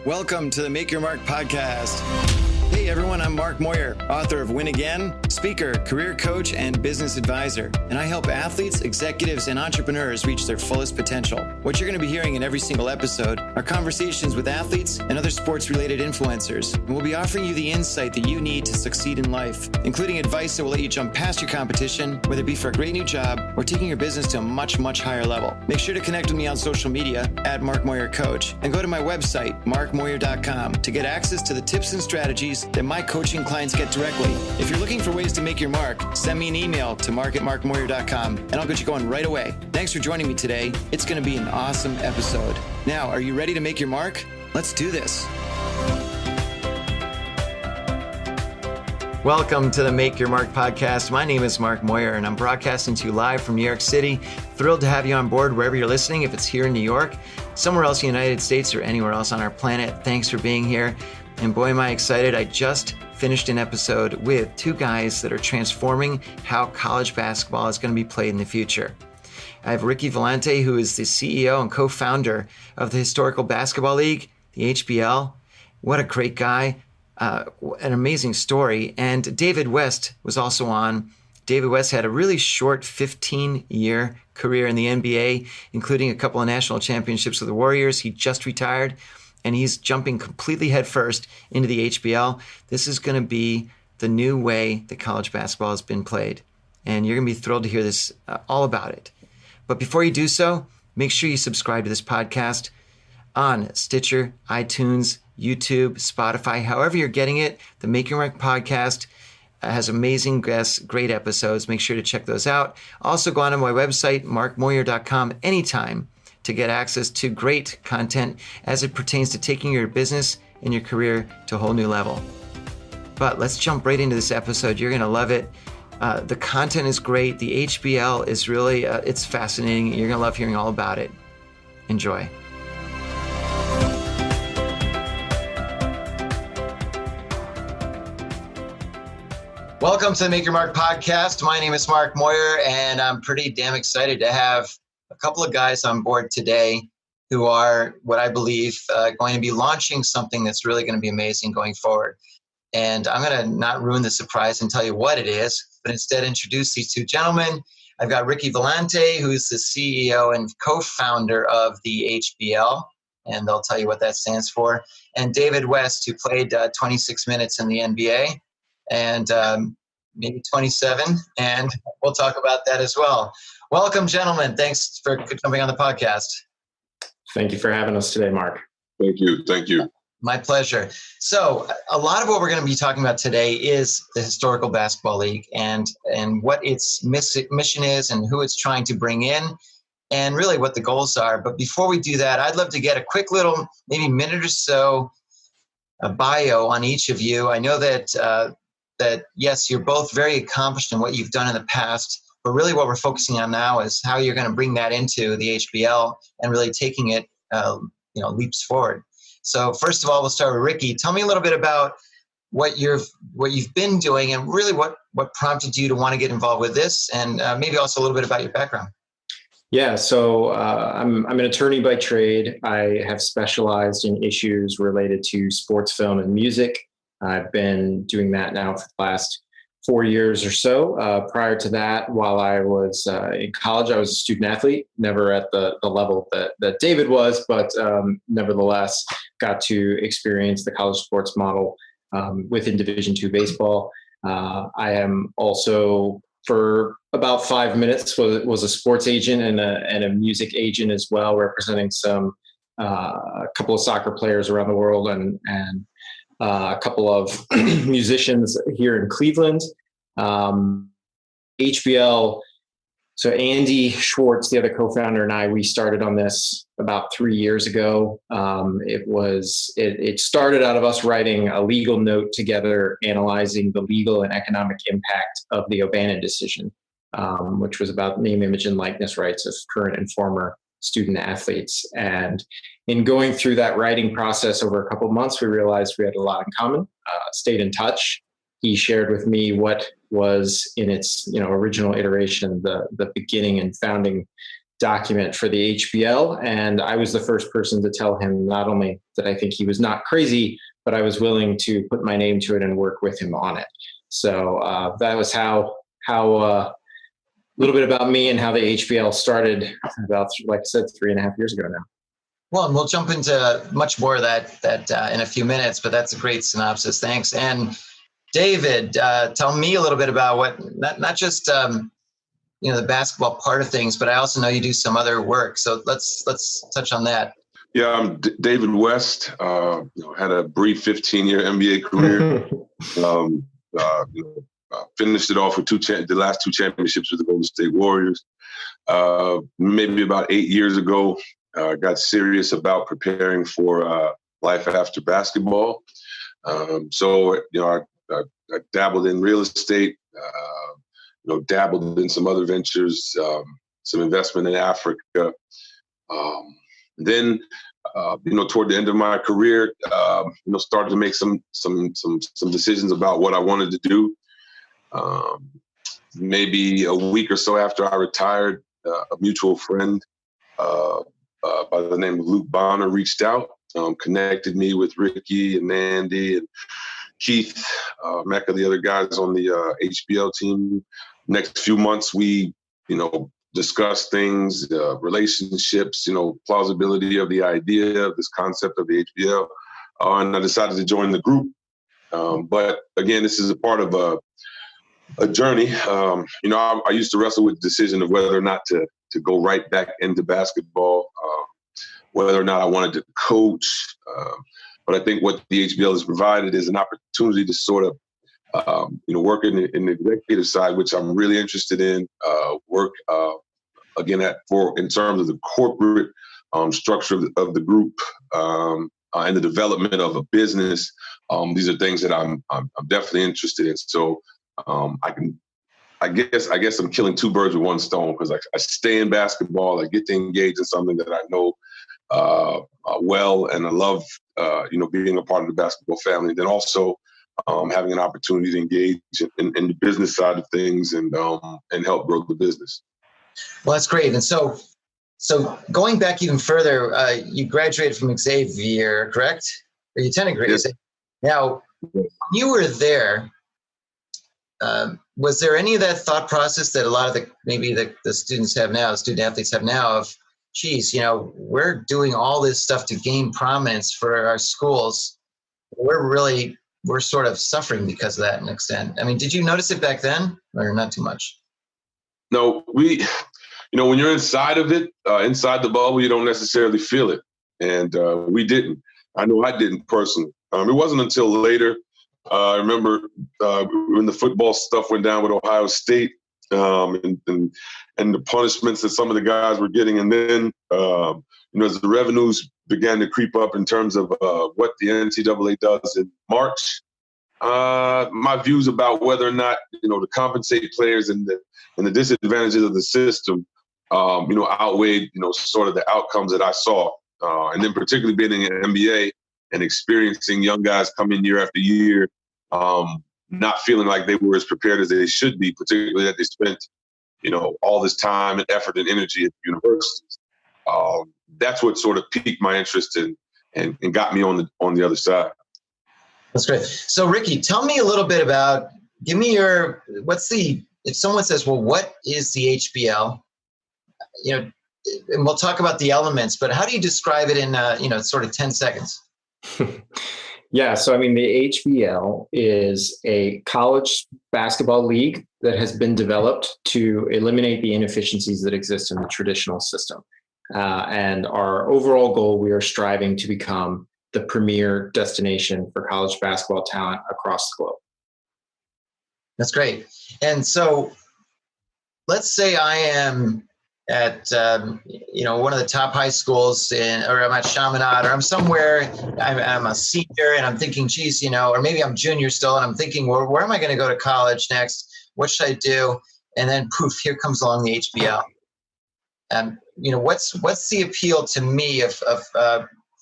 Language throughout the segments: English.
Welcome to the Make Your Mark podcast. Hey everyone, I'm Mark Moyer, author of Win Again, speaker, career coach, and business advisor. And I help athletes, executives, and entrepreneurs reach their fullest potential. What you're going to be hearing in every single episode are conversations with athletes and other sports-related influencers. And we'll be offering you the insight that you need to succeed in life, including advice that will let you jump past your competition, whether it be for a great new job or taking your business to a much, much higher level. Make sure to connect with me on social media at Mark Moyer Coach and go to my website, markmoyer.com, to get access to the tips and strategies that my coaching clients get directly. If you're looking for ways to make your mark, send me an email to mark@markmoyer.com and I'll get you going right away. Thanks for joining me today. It's going to be an awesome episode. Now, are you ready to make your mark? Let's do this. Welcome to the Make Your Mark podcast. My name is Mark Moyer and I'm broadcasting to you live from New York City. Thrilled to have you on board wherever you're listening. If it's here in New York, somewhere else in the United States, or anywhere else on our planet, thanks for being here. And boy, am I excited. I just finished an episode with two guys that are transforming how college basketball is going to be played in the future. I have Ricky Volante, who is the CEO and co-founder of the Historical Basketball League, the HBL. What a great guy. An amazing story. And David West was also on. David West had a really short 15-year career in the NBA, including a couple of national championships with the Warriors. He just retired, and he's jumping completely headfirst into the HBL. This is going to be the new way that college basketball has been played. And you're going to be thrilled to hear this, all about it. But before you do so, make sure you subscribe to this podcast on Stitcher, iTunes, YouTube, Spotify, however you're getting it. The Make Your Mark podcast has amazing guests, great episodes. Make sure to check those out. Also go on to my website, markmoyer.com, anytime to get access to great content as it pertains to taking your business and your career to a whole new level. But let's jump right into this episode. You're going to love it. The content is great. The HBL is really, it's fascinating. You're going to love hearing all about it. Enjoy. Welcome to the Make Your Mark podcast. My name is Mark Moyer, and I'm pretty damn excited to have a couple of guys on board today who are, what I believe, going to be launching something that's really going to be amazing going forward. And I'm going to not ruin the surprise and tell you what it is, but instead introduce these two gentlemen. I've got Ricky Volante, who's the CEO and co-founder of the HBL, and they'll tell you what that stands for, and David West, who played 26 minutes in the NBA. And maybe 27, and we'll talk about that as well. Welcome, gentlemen. Thanks for coming on the podcast. Thank you for having us today, Mark. Thank you. Thank you. My pleasure. So a lot of what we're going to be talking about today is the Historical Basketball League and what its mission is and who it's trying to bring in and really what the goals are. But before we do that, I'd love to get a quick little, maybe minute or so, a bio on each of you. I know that yes, you're both very accomplished in what you've done in the past, but really what we're focusing on now is how you're going to bring that into the HBL and really taking it, leaps forward. So first of all, we'll start with Ricky. Tell me a little bit about what you've been doing and really what prompted you to want to get involved with this, and maybe also a little bit about your background. Yeah, so I'm an attorney by trade. I have specialized in issues related to sports, film, and music. I've been doing that now for the last 4 years or so. Prior to that, while I was in college, I was a student athlete, never at the level that David was, but nevertheless got to experience the college sports model within Division II baseball. I am also, for about 5 minutes, was a sports agent and a music agent as well, representing a couple of soccer players around the world and a couple of musicians here in Cleveland. HBL, so Andy Schwartz, the other co-founder, and I, we started on this about 3 years ago. It started out of us writing a legal note together, analyzing the legal and economic impact of the O'Bannon decision, which was about name, image, and likeness rights of current and former student athletes. And in going through that writing process over a couple of months, we realized we had a lot in common, stayed in touch. He shared with me what was in its original iteration, the beginning and founding document for the HBL. And I was the first person to tell him not only that I think he was not crazy, but I was willing to put my name to it and work with him on it. So that was how a little bit about me and how the HBL started about, like I said, 3.5 years ago now. Well, and we'll jump into much more of that in a few minutes, but that's a great synopsis. Thanks. And David, tell me a little bit about what, not just, the basketball part of things, but I also know you do some other work. So let's touch on that. Yeah, I'm David West. Had a brief 15-year NBA career. Finished it off with the last two championships with the Golden State Warriors. Maybe about 8 years ago, got serious about preparing for life after basketball. So I dabbled in real estate, dabbled in some other ventures, some investment in Africa. Then, toward the end of my career, started to make some decisions about what I wanted to do. Maybe a week or so after I retired, a mutual friend by the name of Luke Bonner reached out, connected me with Ricky and Andy and Keith, Mecca, the other guys on the HBL team. Next few months, we, discussed things, relationships, plausibility of the idea of this concept of the HBL. And I decided to join the group. But again, this is a part of a journey. I used to wrestle with the decision of whether or not to go right back into basketball, whether or not I wanted to coach. But I think what the HBL has provided is an opportunity to sort of, work in the executive side, which I'm really interested in, work, again, in terms of the corporate structure of the group and the development of a business. These are things that I'm definitely interested in. So I guess I'm killing two birds with one stone, because I stay in basketball. I get to engage in something that I know well, and I love, being a part of the basketball family. And then also having an opportunity to engage in the business side of things and help grow the business. Well, that's great. And so going back even further, you graduated from Xavier, correct? Or you attended Xavier? Yes. Now, when you were there, was there any of that thought process that a lot of the students have now, the student athletes have now, of, geez, we're doing all this stuff to gain prominence for our schools. We're sort of suffering because of that in an extent. I mean, did you notice it back then, or not too much? No, when you're inside of it, inside the bubble, you don't necessarily feel it. And we didn't. I know I didn't personally. It wasn't until later. I remember when the football stuff went down with Ohio State, and the punishments that some of the guys were getting. And then, as the revenues began to creep up in terms of what the NCAA does in March, my views about whether or not, to compensate players and the disadvantages of the system, outweighed, sort of the outcomes that I saw. And then particularly being in the NBA and experiencing young guys come in year after year, not feeling like they were as prepared as they should be, particularly that they spent, all this time and effort and energy at universities. That's what sort of piqued my interest and got me on the other side. That's great. So Ricky, tell me a little bit about, if someone says, well, what is the HBL? And we'll talk about the elements, but how do you describe it in, sort of 10 seconds? Yeah, so the HBL is a college basketball league that has been developed to eliminate the inefficiencies that exist in the traditional system. And our overall goal, we are striving to become the premier destination for college basketball talent across the globe. That's great. And so let's say I am at one of the top high schools or I'm at Chaminade, or I'm somewhere, I'm a senior and I'm thinking, geez, or maybe I'm junior still and I'm thinking, well, where am I going to go to college next? What should I do? And then poof, here comes along the HBL. And what's the appeal to me of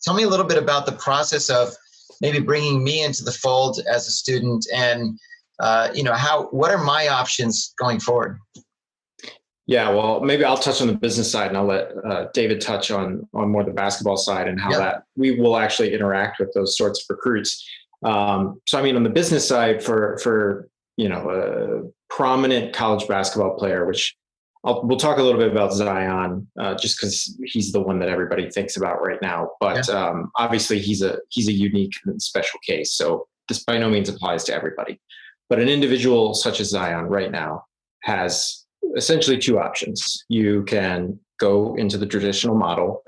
tell me a little bit about the process of maybe bringing me into the fold as a student, and what are my options going forward? Yeah, well, maybe I'll touch on the business side, and I'll let David touch on more the basketball side and how that we will actually interact with those sorts of recruits. So, I mean, on the business side, for a prominent college basketball player, which we'll talk a little bit about Zion, just because he's the one that everybody thinks about right now. But obviously, he's a unique and special case. So this by no means applies to everybody. But an individual such as Zion right now has essentially two options. You can go into the traditional model,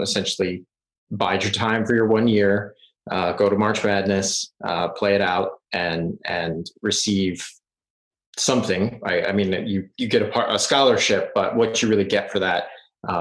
essentially bide your time for your 1 year, go to March Madness, play it out, and receive something. I mean, you get a scholarship, but what you really get for that,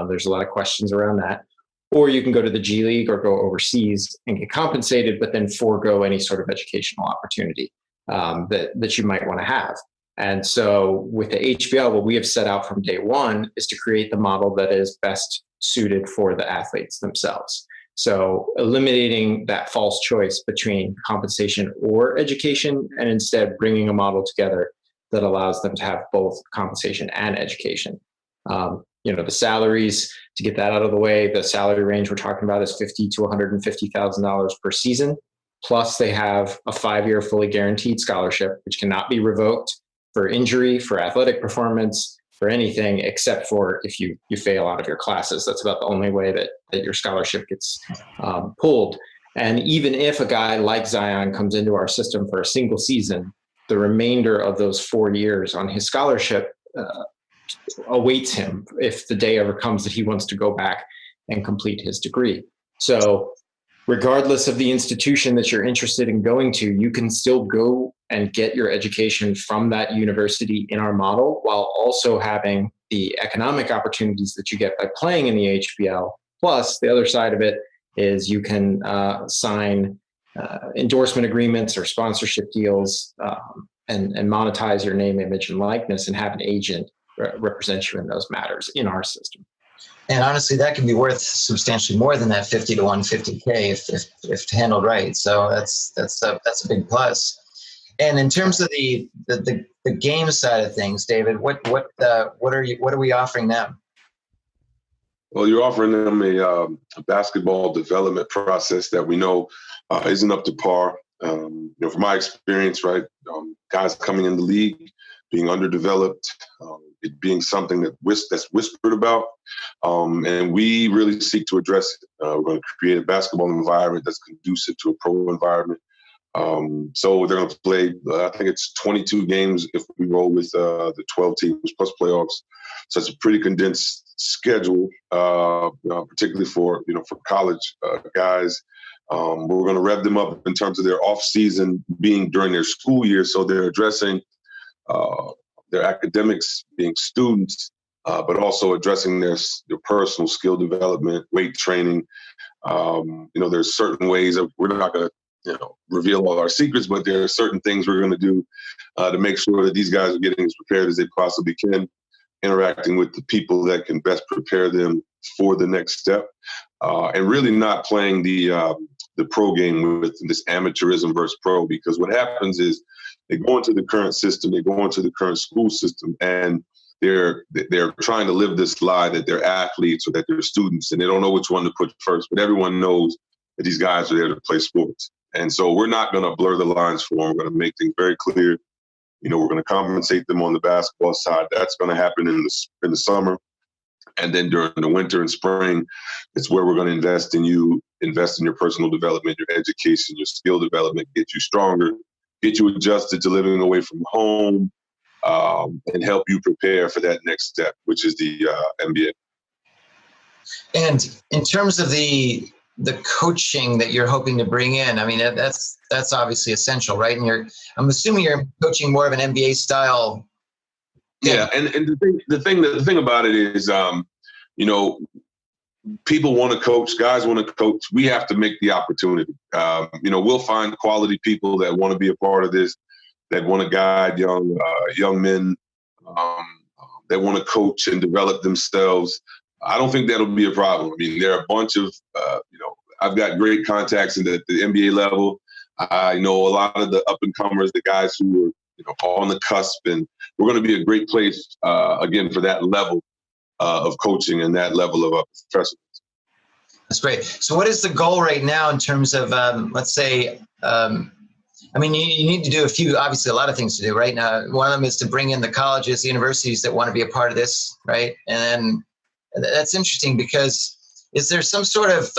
there's a lot of questions around that. Or you can go to the G League or go overseas and get compensated, but then forego any sort of educational opportunity that you might want to have. And so with the HBL, what we have set out from day one is to create the model that is best suited for the athletes themselves. So eliminating that false choice between compensation or education, and instead bringing a model together that allows them to have both compensation and education. The salaries, to get that out of the way, the salary range we're talking about is $50,000 to $150,000 per season. Plus they have a 5-year fully guaranteed scholarship, which cannot be revoked for injury, for athletic performance, for anything except for if you fail out of your classes. That's about the only way that your scholarship gets pulled. And even if a guy like Zion comes into our system for a single season, the remainder of those 4 years on his scholarship awaits him if the day ever comes that he wants to go back and complete his degree. So regardless of the institution that you're interested in going to, you can still go and get your education from that university in our model, while also having the economic opportunities that you get by playing in the HBL. Plus, the other side of it is you can sign endorsement agreements or sponsorship deals and monetize your name, image, and likeness, and have an agent represent you in those matters in our system. And honestly, that can be worth substantially more than that 50 to 150K if handled right. So that's a big plus. And in terms of the game side of things, David, what are we offering them? Well, you're offering them a basketball development process that we know isn't up to par. From my experience, right, guys coming in the league being underdeveloped, it being something that's whispered about, and we really seek to address it. We're going to create a basketball environment that's conducive to a pro environment. So they're going to play, I think it's 22 games if we roll with the 12 teams plus playoffs. So it's a pretty condensed schedule, particularly for college guys. We're going to rev them up in terms of their off season being during their school year. So they're addressing their academics, being students, but also addressing their personal skill development, weight training. There's certain ways that we're not going to reveal all our secrets, but there are certain things we're going to do to make sure that these guys are getting as prepared as they possibly can, interacting with the people that can best prepare them for the next step, and really not playing the pro game with this amateurism versus pro, because what happens is they go into the current system, they go into the current school system, and they're trying to live this lie that they're athletes or that they're students, and they don't know which one to put first. But everyone knows that these guys are there to play sports. And so we're not going to blur the lines for them. We're going to make things very clear. We're going to compensate them on the basketball side. That's going to happen in the summer. And then during the winter and spring, it's where we're going to invest in you, invest in your personal development, your education, your skill development, get you stronger, get you adjusted to living away from home, and help you prepare for that next step, which is the NBA. And in terms of the coaching that you're hoping to bring in, I mean, that's obviously essential, right? And I'm assuming you're coaching more of an NBA style. Yeah, and the thing about it is, people want to coach, guys want to coach. We have to make the opportunity. We'll find quality people that want to be a part of this, that want to guide young men, that want to coach and develop themselves. I don't think that'll be a problem. I mean, there are a bunch of, I've got great contacts at the NBA level. I know a lot of the up-and-comers, the guys who on the cusp, and we're going to be a great place again for that level of coaching and that level of professionalism. That's great. So what is the goal right now in terms of, let's say, you need to do obviously a lot of things to do, right? Now, one of them is to bring in the colleges, the universities that want to be a part of this, right? And then that's interesting because is there some sort of,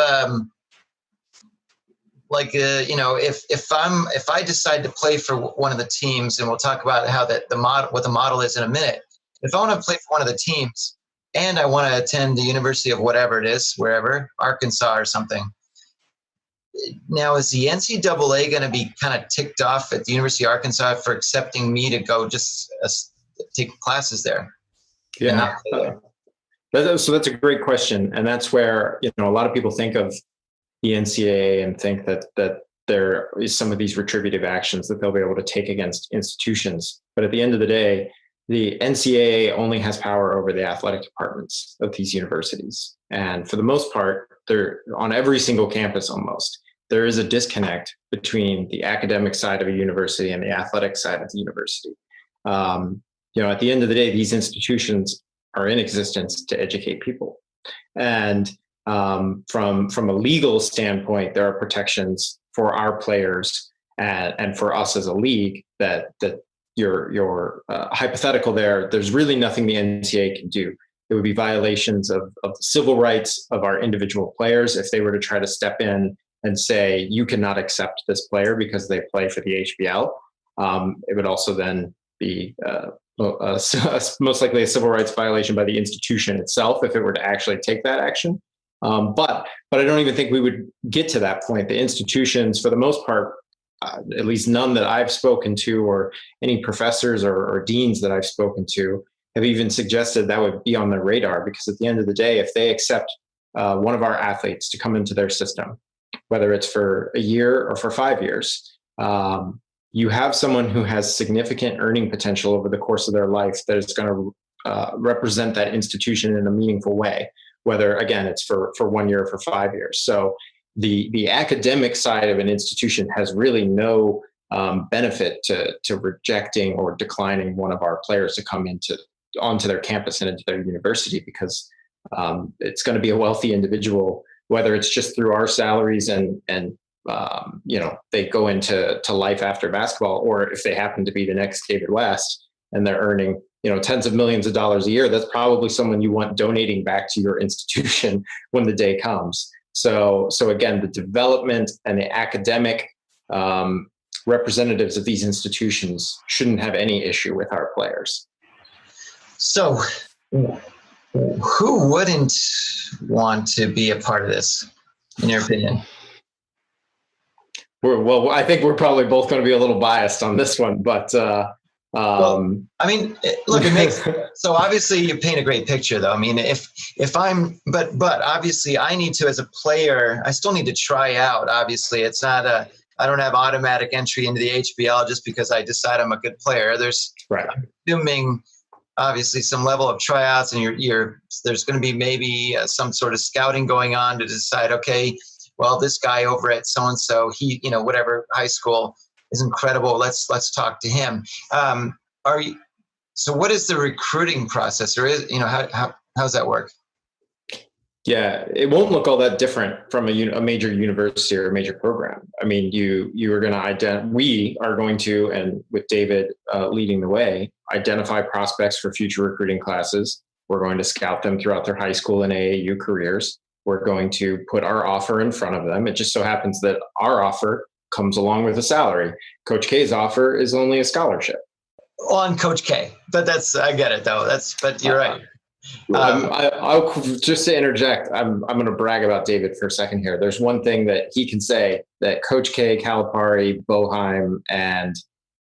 if I decide to play for one of the teams, and we'll talk about how what the model is in a minute. If I want to play for one of the teams and I want to attend the university of whatever it is, wherever, Arkansas or something. Now, is the NCAA going to be kind of ticked off at the University of Arkansas for accepting me to go just take classes there? Yeah. So that's a great question. And that's where, a lot of people think of the NCAA and think that there is some of these retributive actions that they'll be able to take against institutions. But at the end of the day, the NCAA only has power over the athletic departments of these universities. And for the most part, they're on every single campus almost. There is a disconnect between the academic side of a university and the athletic side of the university. At the end of the day, these institutions are in existence to educate people. And from a legal standpoint, there are protections for our players and for us as a league that your hypothetical there's really nothing the NCAA can do. It would be violations of the civil rights of our individual players if they were to try to step in and say, you cannot accept this player because they play for the HBL. It would also then be most likely a civil rights violation by the institution itself if it were to actually take that action. But I don't even think we would get to that point. The institutions, for the most part, at least none that I've spoken to or any professors or deans that I've spoken to have even suggested that would be on their radar, because at the end of the day, if they accept one of our athletes to come into their system, whether it's for a year or for 5 years, you have someone who has significant earning potential over the course of their life that is going to represent that institution in a meaningful way, whether, again, it's for 1 year or for 5 years. So the academic side of an institution has really no benefit to rejecting or declining one of our players to come onto their campus and into their university, because it's going to be a wealthy individual, whether it's just through our salaries and they go into life after basketball, or if they happen to be the next David West and they're earning tens of millions of dollars a year, that's probably someone you want donating back to your institution when the day comes. So again, the development and the academic representatives of these institutions shouldn't have any issue with our players. So who wouldn't want to be a part of this, in your opinion? I think we're probably both going to be a little biased on this one, but it makes so obviously you paint a great picture, though. I mean, if I'm, but obviously I need to, as a player, I still need to try out. Obviously, it's not I don't have automatic entry into the HBL just because I decide I'm a good player. There's, right. I'm assuming, obviously, some level of tryouts, and there's going to be maybe some sort of scouting going on to decide, okay, well, this guy over at so-and-so, he, whatever high school is incredible. Let's talk to him. So what is the recruiting process, or how's that work? Yeah, it won't look all that different from a major university or a major program. I mean, we are going to, and with David leading the way, identify prospects for future recruiting classes. We're going to scout them throughout their high school and AAU careers. We're going to put our offer in front of them. It just so happens that our offer comes along with a salary. Coach K's offer is only a scholarship. On Coach K, but I get it though. But you're right. I'll just to interject, I'm going to brag about David for a second here. There's one thing that he can say that Coach K, Calipari, Boheim, and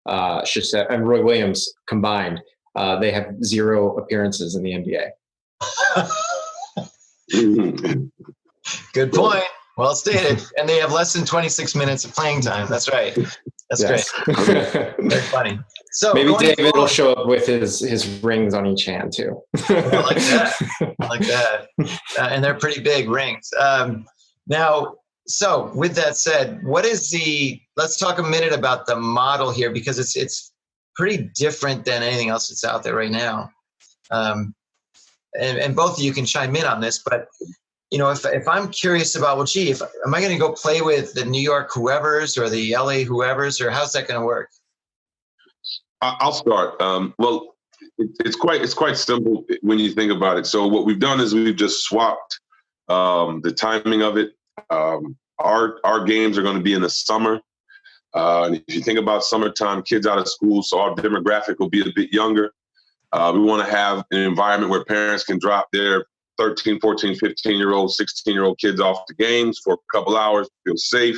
Roy Williams combined, they have 0 appearances in the NBA. Good point. Well stated. And they have less than 26 minutes of playing time. That's right. That's great. Very funny. So maybe David will show up with his rings on each hand too. I like that. And they're pretty big rings. Now, so with that said, let's talk a minute about the model here, because it's pretty different than anything else that's out there right now. And both of you can chime in on this, but if I'm curious about, well, gee, am I going to go play with the New York whoever's or the LA whoever's, or how's that going to work? I'll start. Well, it's quite simple when you think about it. So what we've done is we've just swapped the timing of it. Our games are going to be in the summer. And if you think about summertime, kids out of school, so our demographic will be a bit younger. We want to have an environment where parents can drop their 13, 14, 15-year-old, 16-year-old kids off to games for a couple hours, feel safe,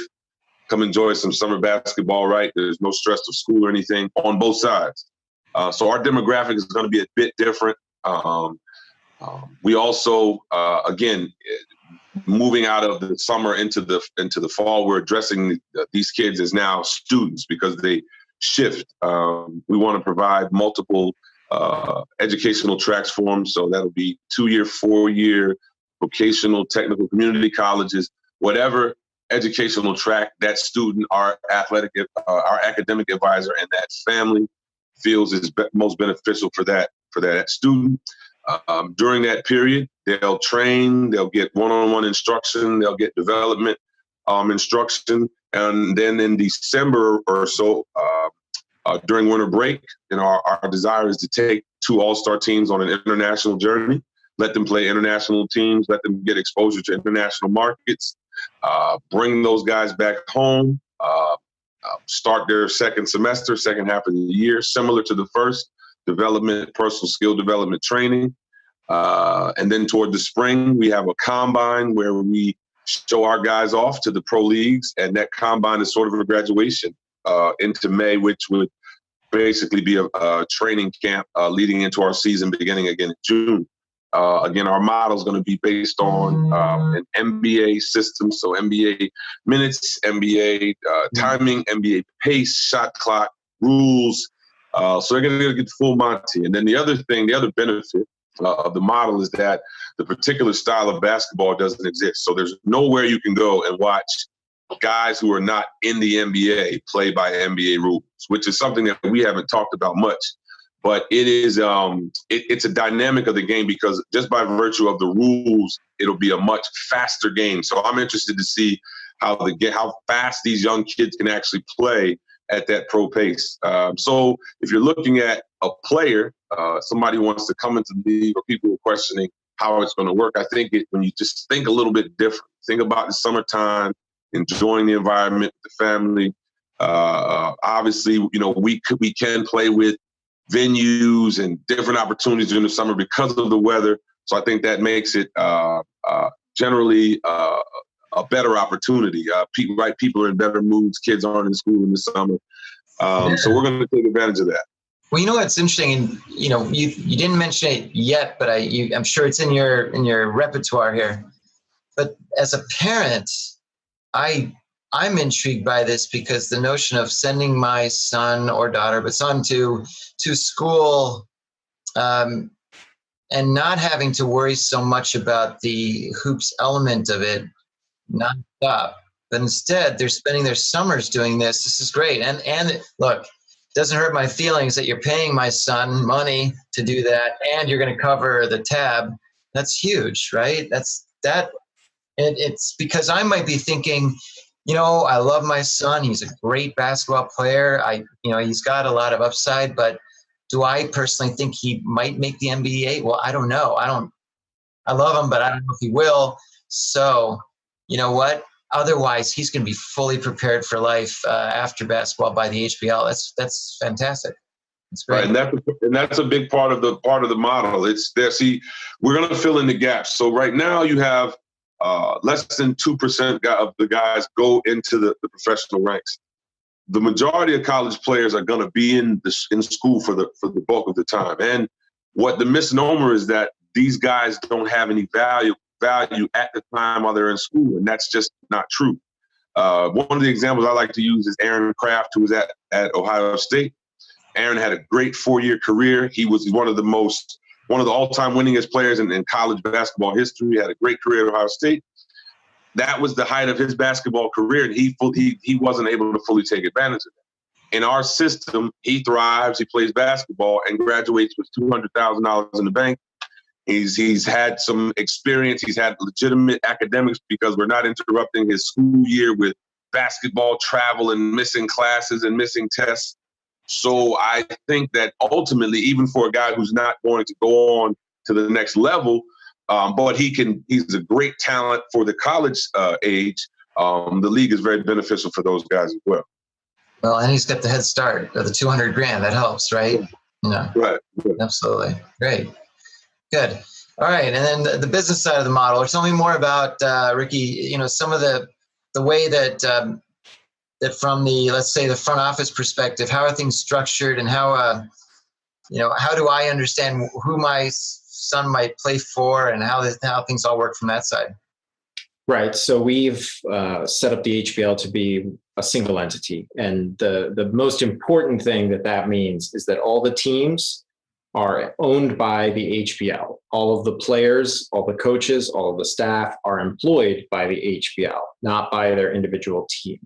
come enjoy some summer basketball, right? There's no stress of school or anything on both sides. So our demographic is going to be a bit different. We also, again, moving out of the summer into the fall, we're addressing these kids as now students because they shift. We want to provide multiple educational tracks for them. So that'll be 2-year, 4-year, vocational, technical, community colleges, whatever educational track that student, our academic advisor, and that family feels is most beneficial for that student. During that period, they'll train, they'll get one-on-one instruction, they'll get development instruction, and then in December or so, during winter break, our desire is to take 2 all-star teams on an international journey, let them play international teams, let them get exposure to international markets, bring those guys back home, start their second half of the year, similar to the first, development, personal skill development training. And then toward the spring, we have a combine where we show our guys off to the pro leagues, and that combine is sort of a graduation into May, which would basically be a training camp leading into our season beginning again in June. Again, our model is going to be based on an NBA system, so NBA minutes, NBA timing, NBA pace, shot clock, rules. So they're going to get full Monty. And then the other benefit of the model is that the particular style of basketball doesn't exist. So there's nowhere you can go and watch guys who are not in the NBA play by NBA rules, which is something that we haven't talked about much. But it is it's a dynamic of the game because just by virtue of the rules, it'll be a much faster game. So I'm interested to see how fast these young kids can actually play at that pro pace. So if you're looking at a player, somebody who wants to come into the league, or people are questioning how it's going to work, I think when you just think a little bit different, think about the summertime, enjoying the environment, the family. Obviously, we can play with venues and different opportunities during the summer because of the weather. So I think that makes it generally a better opportunity. People are in better moods. Kids aren't in school in the summer. So we're going to take advantage of that. Well, what's interesting, and you didn't mention it yet, but I'm sure it's in your repertoire here. But as a parent, I'm intrigued by this because the notion of sending my son or daughter, but son to school, and not having to worry so much about the hoops element of it, nonstop. But instead, they're spending their summers doing this. This is great. And look, it doesn't hurt my feelings that you're paying my son money to do that, and you're going to cover the tab. That's huge, right? It's because I might be thinking, I love my son. He's a great basketball player. He's got a lot of upside, but do I personally think he might make the NBA? Well, I don't know. I love him, but I don't know if he will. So, you know what? Otherwise, he's going to be fully prepared for life after basketball by the HBL. That's fantastic. It's great. Right, and that's a big part of the model. It's there. See, we're going to fill in the gaps. So right now, you have less than 2% of the guys go into the professional ranks. The majority of college players are going to be in school for the bulk of the time. And what the misnomer is that these guys don't have any value at the time while they're in school, and that's just not true. One of the examples I like to use is Aaron Craft, who was at Ohio State. Aaron had a great 4-year career. He was one of the all-time winningest players in college basketball history. He had a great career at Ohio State. That was the height of his basketball career, and he wasn't able to fully take advantage of that. In our system, he thrives, he plays basketball, and graduates with $200,000 in the bank. He's had some experience. He's had legitimate academics because we're not interrupting his school year with basketball travel and missing classes and missing tests. So I think that ultimately, even for a guy who's not going to go on to the next level, but he's a great talent for the college age. The league is very beneficial for those guys as well. Well, and he's got the head start of the $200,000. That helps, right? Right. Absolutely. Great. Good. All right. And then the business side of the model. Tell me more about, Ricky, some of the way that from the, let's say, the front office perspective, how are things structured, and how do I understand who my son might play for, and how things all work from that side? Right. So we've set up the HBL to be a single entity. And the most important thing that means is that all the teams are owned by the HBL. All of the players, all the coaches, all of the staff are employed by the HBL, not by their individual team.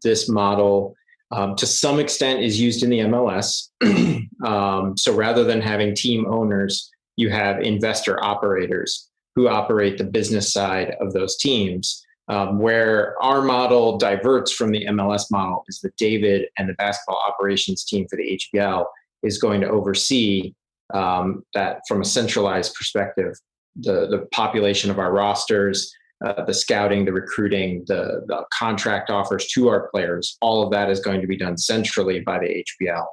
This model, to some extent, is used in the MLS. So rather than having team owners, you have investor operators who operate the business side of those teams. Where our model diverts from the MLS model is that David and the basketball operations team for the HBL is going to oversee that from a centralized perspective, the population of our rosters, the scouting, the recruiting, the contract offers to our players. All of that is going to be done centrally by the HBL.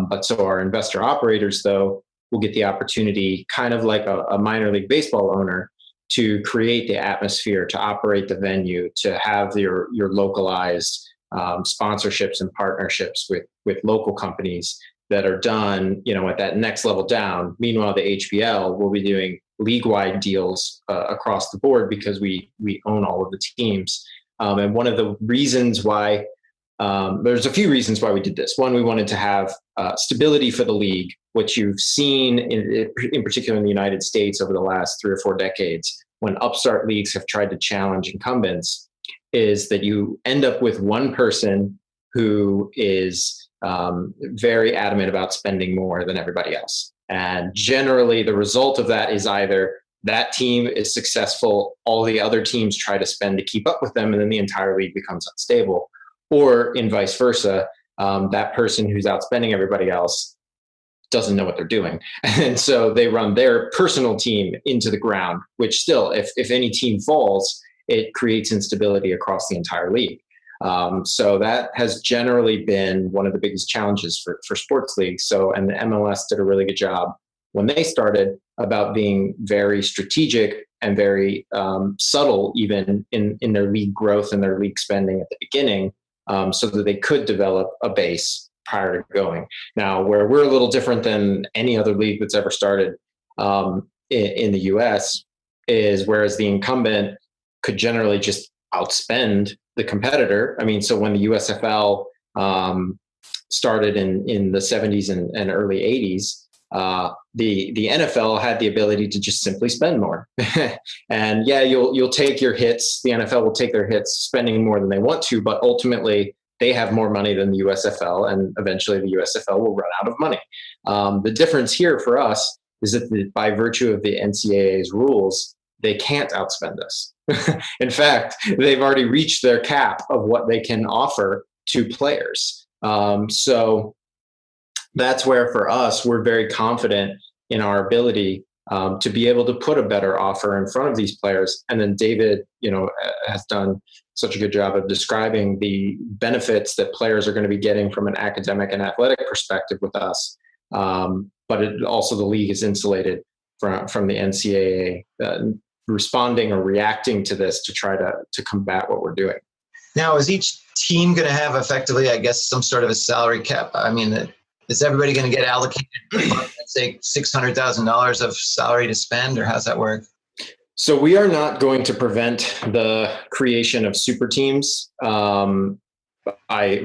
But so our investor operators, though, will get the opportunity, kind of like a minor league baseball owner, to create the atmosphere, to operate the venue, to have your localized sponsorships and partnerships with local companies that are done, at that next level down. Meanwhile, the HBL will be doing league-wide deals across the board because we own all of the teams. And one of the reasons why, there's a few reasons why we did this. One, we wanted to have stability for the league, which you've seen in particular in the United States over the last 3 or 4 decades, when upstart leagues have tried to challenge incumbents, is that you end up with one person who is very adamant about spending more than everybody else. And generally the result of that is either that team is successful, all the other teams try to spend to keep up with them, and then the entire league becomes unstable, or in vice versa, that person who's outspending everybody else doesn't know what they're doing. And so they run their personal team into the ground, which still, if any team falls, it creates instability across the entire league. So that has generally been one of the biggest challenges for sports leagues. And the MLS did a really good job when they started about being very strategic and very subtle, even in their league growth and their league spending at the beginning, so that they could develop a base prior to going. Now, where we're a little different than any other league that's ever started in the US is, whereas the incumbent could generally just outspend the competitor. I mean, so when the USFL started in the 70s and early 80s, the NFL had the ability to just simply spend more. And yeah, you'll take your hits. The NFL will take their hits spending more than they want to, but ultimately they have more money than the USFL, and eventually the USFL will run out of money. The difference here for us is that by virtue of the NCAA's rules, they can't outspend us. In fact, they've already reached their cap of what they can offer to players. So that's where, for us, we're very confident in our ability to be able to put a better offer in front of these players. And then David, has done such a good job of describing the benefits that players are going to be getting from an academic and athletic perspective with us. But also the league is insulated from the NCAA responding or reacting to this to try to combat what we're doing. Now, is each team going to have effectively, I guess, some sort of a salary cap? I mean, is everybody going to get allocated, let's say, $600,000 of salary to spend, or how's that work? So we are not going to prevent the creation of super teams. So I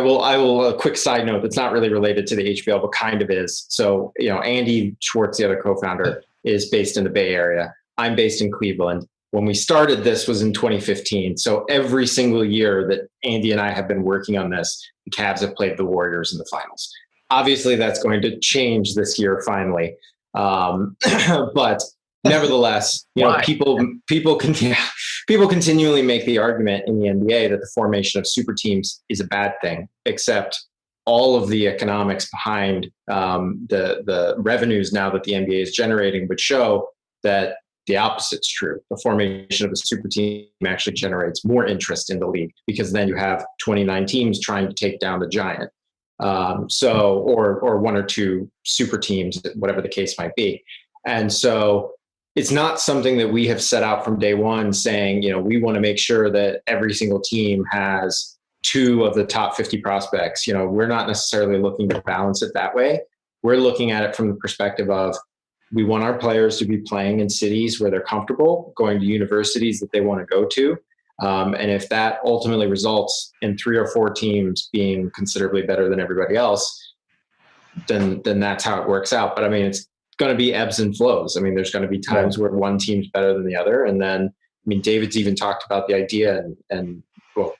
will, a quick side note that's not really related to the HBL, but kind of is. So, Andy Schwartz, the other co-founder, is based in the Bay Area. I'm based in Cleveland. when we started this was in 2015. So every single year that Andy and I have been working on this, the Cavs have played the Warriors in the finals. Obviously, that's going to change this year finally. But nevertheless, people continually make the argument in the NBA that the formation of super teams is a bad thing, except all of the economics behind the revenues now that the NBA is generating would show that the opposite's true. The formation of a super team actually generates more interest in the league, because then you have 29 teams trying to take down the giant. Or one or two super teams, whatever the case might be. And so it's not something that we have set out from day one saying, we want to make sure that every single team has 2 of the top 50 prospects. We're not necessarily looking to balance it that way. We're looking at it from the perspective of, we want our players to be playing in cities where they're comfortable, going to universities that they want to go to. And if that ultimately results in 3 or 4 teams being considerably better than everybody else, then that's how it works out. But I mean, it's going to be ebbs and flows. I mean, there's going to be times where one team's better than the other. And then, David's even talked about the idea, and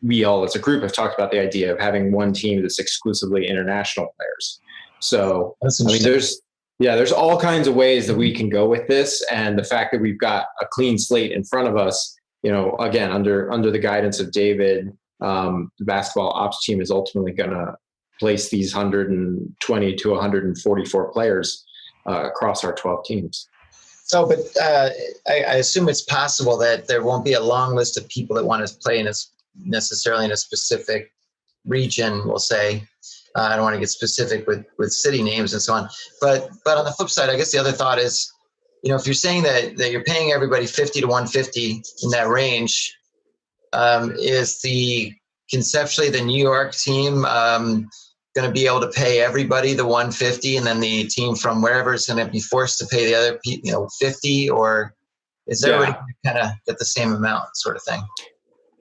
we all as a group have talked about the idea of having one team that's exclusively international players. So, there's all kinds of ways that we can go with this. And the fact that we've got a clean slate in front of us, again, under the guidance of David, the basketball ops team is ultimately going to place these 120 to 144 players across our 12 teams. So, but I assume it's possible that there won't be a long list of people that want to play necessarily in a specific region, we'll say. I don't want to get specific with city names and so on. But on the flip side, I guess the other thought is, if you're saying that you're paying everybody 50 to 150 in that range, is conceptually the New York team going to be able to pay everybody the 150, and then the team from wherever is going to be forced to pay the other 50, or is everybody going to kind of get the same amount, sort of thing?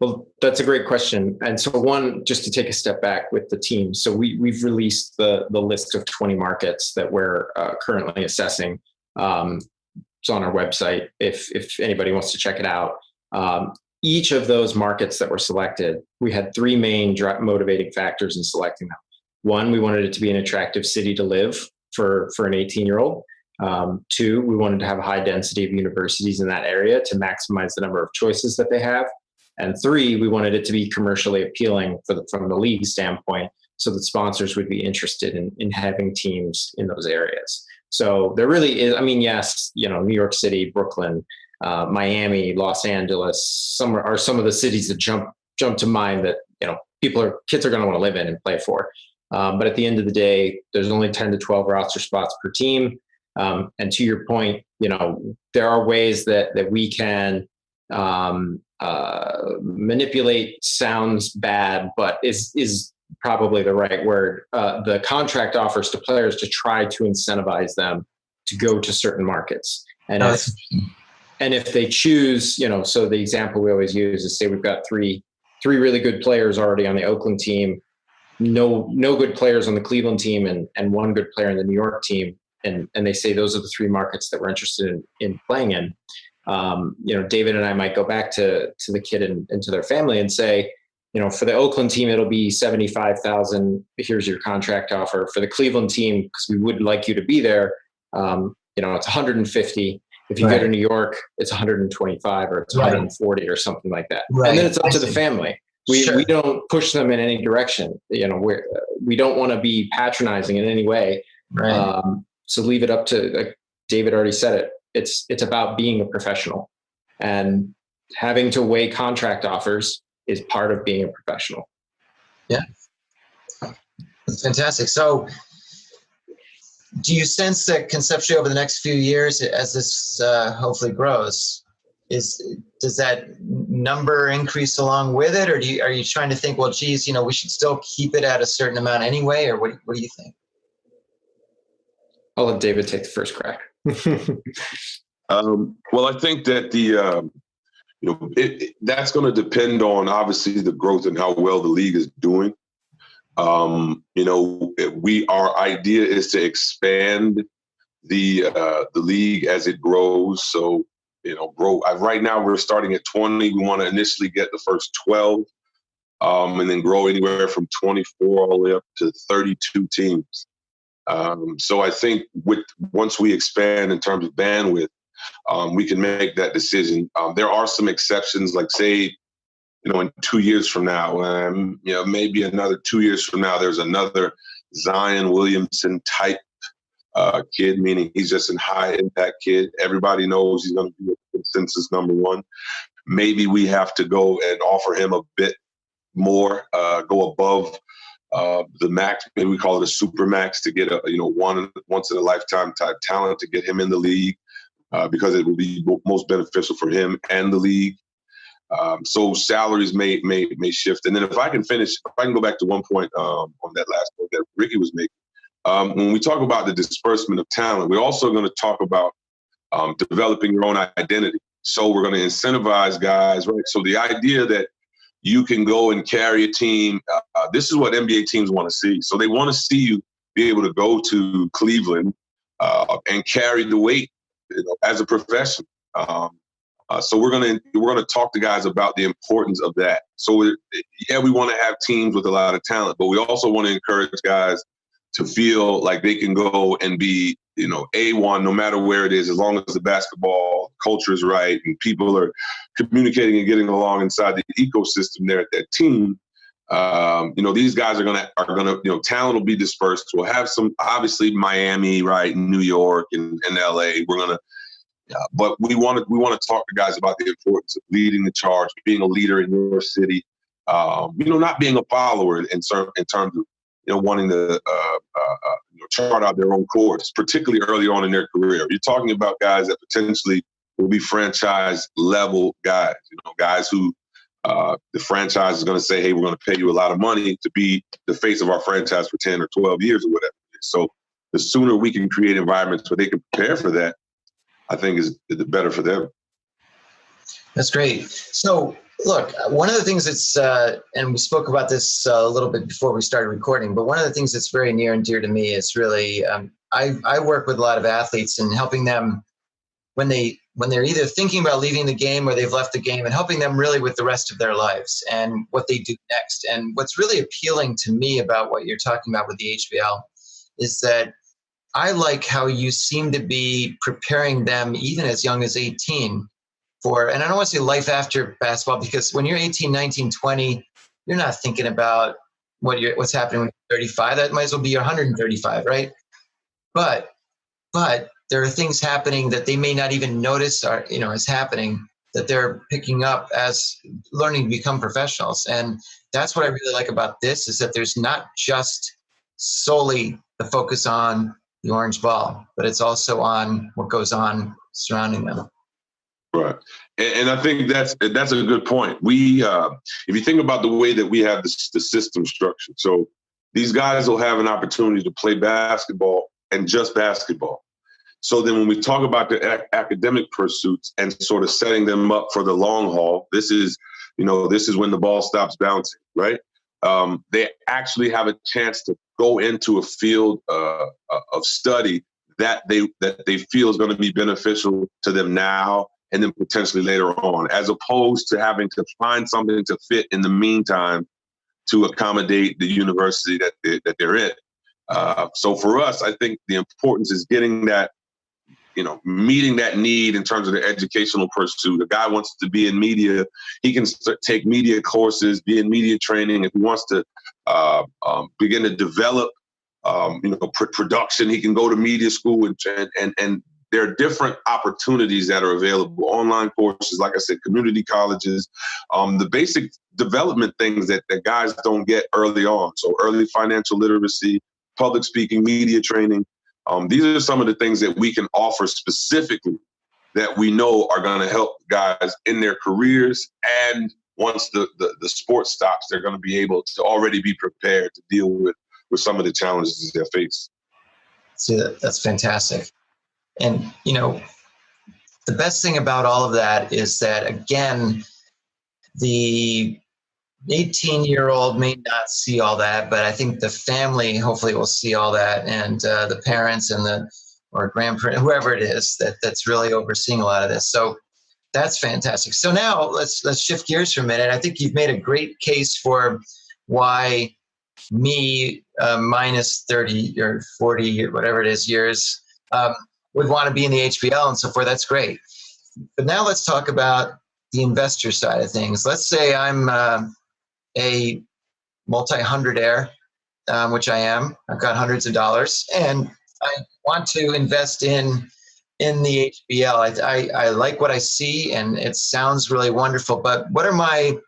Well, that's a great question. And so one, just to take a step back with the team. So we've released the list of 20 markets that we're currently assessing. It's on our website if anybody wants to check it out. Each of those markets that were selected, we had 3 main motivating factors in selecting them. 1, we wanted it to be an attractive city to live for an 18-year-old. 2, we wanted to have a high density of universities in that area to maximize the number of choices that they have. And 3, we wanted it to be commercially appealing from the league standpoint, so that sponsors would be interested in having teams in those areas. So there really is, yes, New York City, Brooklyn, Miami, Los Angeles, some of the cities that jump to mind that, kids are going to want to live in and play for. But at the end of the day, there's only 10 to 12 roster spots per team. And to your point, there are ways that we can manipulate, sounds bad, but is probably the right word. The contract offers to players to try to incentivize them to go to certain markets. And if they choose, so the example we always use is, say we've got three really good players already on the Oakland team, no good players on the Cleveland team, and 1 good player in the New York team. And they say those are the 3 markets that we're interested in playing in. David and I might go back to the kid and to their family and say, for the Oakland team, it'll be $75,000. Here's your contract offer. For the Cleveland team, because we would like you to be there, it's $150. If you go to New York, it's $125 or it's $140 or something like that. Right. And then it's up to the family. We don't push them in any direction. We don't want to be patronizing in any way. Right. So leave it up to, like David already said it. It's about being a professional, and having to weigh contract offers is part of being a professional. Yeah. That's fantastic. So do you sense that conceptually over the next few years, as this hopefully grows, does that number increase along with it? Or are you trying to think, well, geez, we should still keep it at a certain amount anyway? Or what do you think? I'll let David take the first crack. Well, I think that that's going to depend on obviously the growth and how well the league is doing. Our idea is to expand the league as it grows. So grow. Right now we're starting at 20. We want to initially get the first 12, and then grow anywhere from 24 all the way up to 32 teams. So I think once we expand in terms of bandwidth, we can make that decision. There are some exceptions, like say, in 2 years from now, maybe another 2 years from now, there's another Zion Williamson type kid, meaning he's just a high impact kid. Everybody knows he's going to be a consensus number one. Maybe we have to go and offer him a bit more, go above the max. Maybe we call it a super max to get a once in a lifetime type talent to get him in the league, because it will be most beneficial for him and the league. So salaries may shift. And then if I can go back to one point on that last point that Ricky was making. When we talk about the disbursement of talent, we're also going to talk about developing your own identity. So we're going to incentivize guys, right? So the idea that you can go and carry a team, this is what NBA teams want to see. So they want to see you be able to go to Cleveland and carry the weight, as a professional. So we're gonna talk to guys about the importance of that. So we want to have teams with a lot of talent, but we also want to encourage guys to feel like they can go and be, A1 no matter where it is, as long as the basketball culture is right and people are communicating and getting along inside the ecosystem there at that team. These guys are gonna talent will be dispersed. We'll have some, obviously Miami, right, New York and LA. But we want to talk to guys about the importance of leading the charge, being a leader in your city, not being a follower in terms of wanting to chart out their own course, particularly early on in their career. You're talking about guys that potentially will be franchise level guys, guys who the franchise is going to say, hey, we're going to pay you a lot of money to be the face of our franchise for 10 or 12 years or whatever. So the sooner we can create environments where they can prepare for that, I think is the better for them. That's great. So look, one of the things that's, and we spoke about this a little bit before we started recording, but one of the things that's very near and dear to me is really, I work with a lot of athletes and helping them when they're either thinking about leaving the game or they've left the game, and helping them really with the rest of their lives and what they do next. And what's really appealing to me about what you're talking about with the HBL is that I like how you seem to be preparing them even as young as 18 for, and I don't want to say life after basketball, because when you're 18, 19, 20, you're not thinking about what's happening when you're 35. That might as well be your 135, right? But there are things happening that they may not even notice is happening, that they're picking up as learning to become professionals. And that's what I really like about this, is that there's not just solely the focus on the orange ball, but it's also on what goes on surrounding them. Right. And I think that's a good point. We, if you think about the way that we have the system structured, so these guys will have an opportunity to play basketball and just basketball. So then when we talk about the academic pursuits and sort of setting them up for the long haul, this is when the ball stops bouncing, right? They actually have a chance to go into a field of study that they feel is going to be beneficial to them now and then potentially later on, as opposed to having to find something to fit in the meantime to accommodate the university that they're in. So for us, I think the importance is getting that, meeting that need in terms of the educational pursuit. A guy wants to be in media, he can take media courses, be in media training. If he wants to begin to develop, production, he can go to media school and there are different opportunities that are available. Online courses, like I said, community colleges, the basic development things that guys don't get early on. So early financial literacy, public speaking, media training. These are some of the things that we can offer specifically that we know are going to help guys in their careers. And once the sport stops, they're going to be able to already be prepared to deal with some of the challenges they face. See, that's fantastic. And, the best thing about all of that is that, again, the 18-year-old may not see all that, but I think the family hopefully will see all that, and the parents and or grandparent, whoever it is that's really overseeing a lot of this. So That's fantastic. So now let's shift gears for a minute. I think you've made a great case for why me minus 30 or 40 or whatever it is years would want to be in the HBL and so forth. That's great. But now let's talk about the investor side of things. Let's say I'm a multi-hundredaire, which I am. I've got hundreds of dollars, and I want to invest in the HBL. I like what I see, and it sounds really wonderful. But what are my